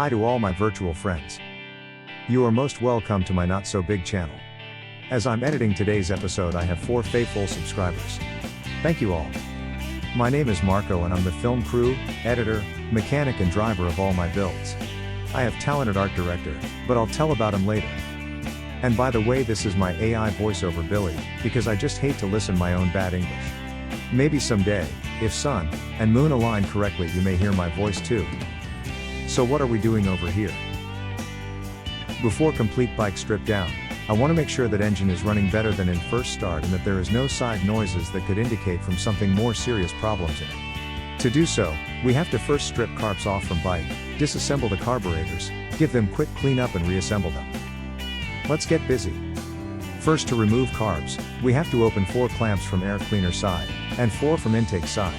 Hi to all my virtual friends. You are most welcome to my not so big channel. As I'm editing today's episode, I have 4 faithful subscribers. Thank you all. My name is Marco and I'm the film crew, editor, mechanic and driver of all my builds. I have talented art director, but I'll tell about him later. And by the way, this is my AI voiceover Billy, because I just hate to listen my own bad English. Maybe someday, if sun and moon align correctly, you may hear my voice too. So what are we doing over here? Before complete bike strip down, I want to make sure that engine is running better than in first start and that there is no side noises that could indicate from something more serious problems in it. To do so, we have to first strip carbs off from bike, disassemble the carburetors, give them quick cleanup and reassemble them. Let's get busy. First, to remove carbs, we have to open 4 clamps from air cleaner side, and 4 from intake side.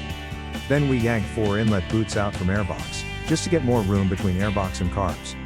Then we yank 4 inlet boots out from airbox, just to get more room between airbox and carbs.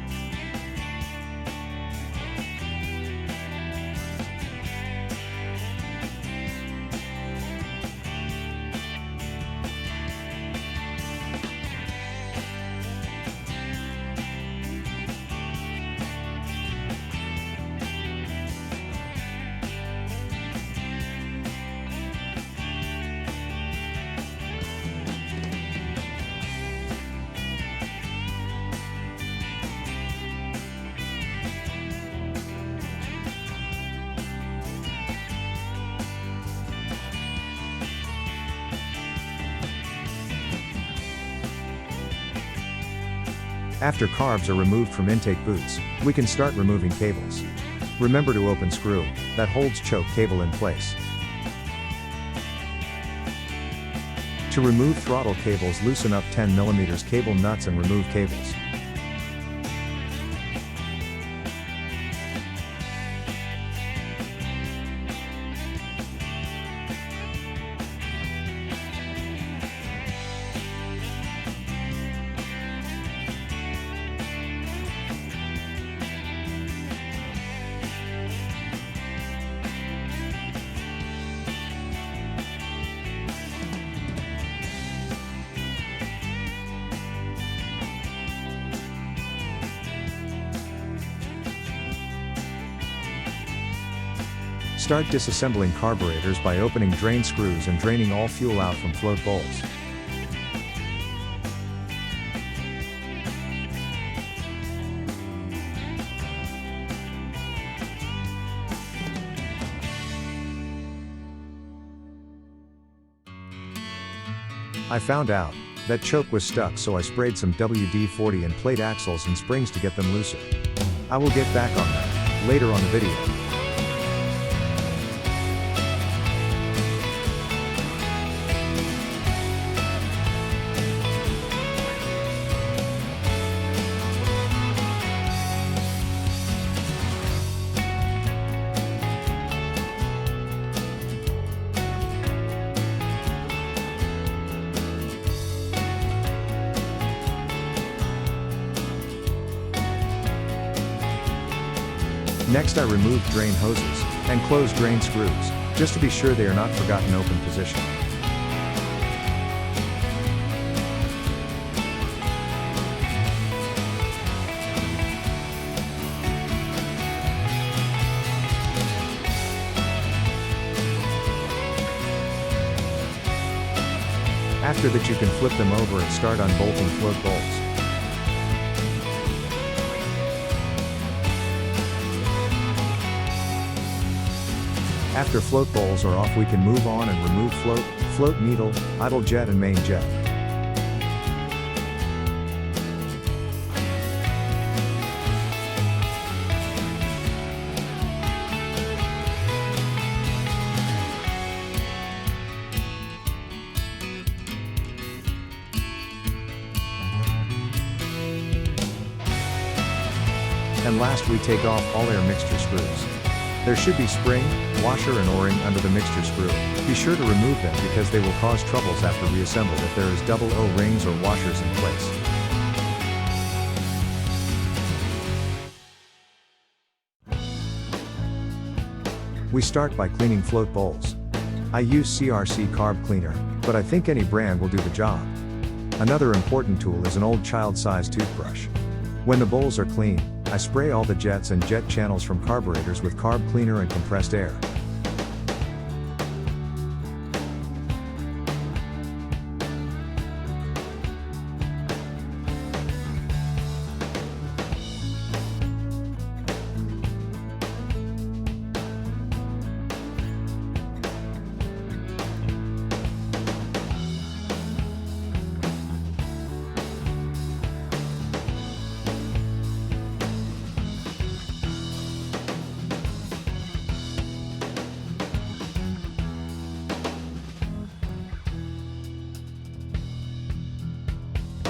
After carbs are removed from intake boots, we can start removing cables. Remember to open screw that holds choke cable in place. To remove throttle cables, loosen up 10mm cable nuts and remove cables. Start disassembling carburetors by opening drain screws and draining all fuel out from float bowls. I found out that choke was stuck, so I sprayed some WD-40 and plate axles and springs to get them looser. I will get back on that later on the video. Next, I remove drain hoses and close drain screws, just to be sure they are not forgotten open position. After that, you can flip them over and start unbolting float bowls. After float bowls are off, we can move on and remove float needle, idle jet and main jet. And last, we take off all air mixture screws. There should be spring, washer and o-ring under the mixture screw. Be sure to remove them because they will cause troubles after reassembled if there is double O-rings or washers in place. We start by cleaning float bowls. I use CRC carb cleaner, but I think any brand will do the job. Another important tool is an old child-sized toothbrush. When the bowls are clean, I spray all the jets and jet channels from carburetors with carb cleaner and compressed air.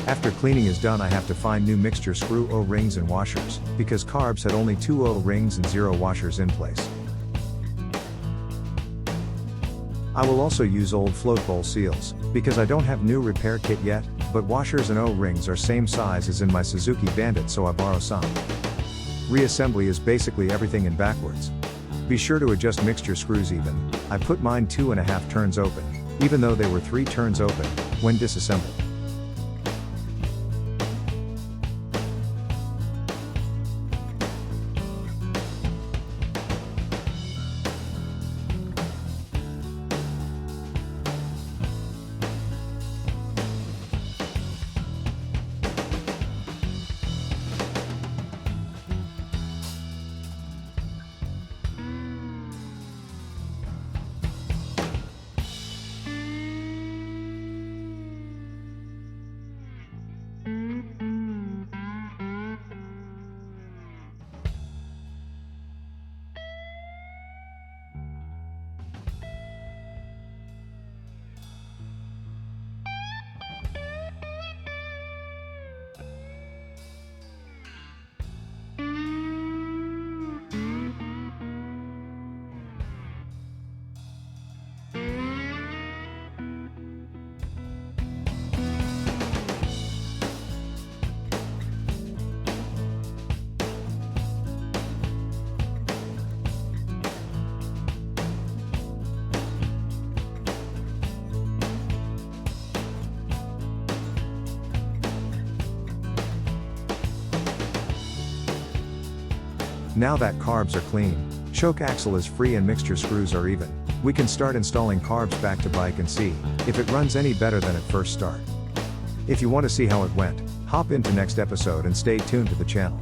After cleaning is done, I have to find new mixture screw O-rings and washers, because carbs had only 2 O-rings and 0 washers in place. I will also use old float bowl seals, because I don't have new repair kit yet, but washers and O-rings are same size as in my Suzuki Bandit, so I borrow some. Reassembly is basically everything in backwards. Be sure to adjust mixture screws even. I put mine 2.5 turns open, even though they were 3 turns open, when disassembled. Now that carbs are clean, choke axle is free and mixture screws are even, we can start installing carbs back to bike and see if it runs any better than at first start. If you want to see how it went, hop into next episode and stay tuned to the channel.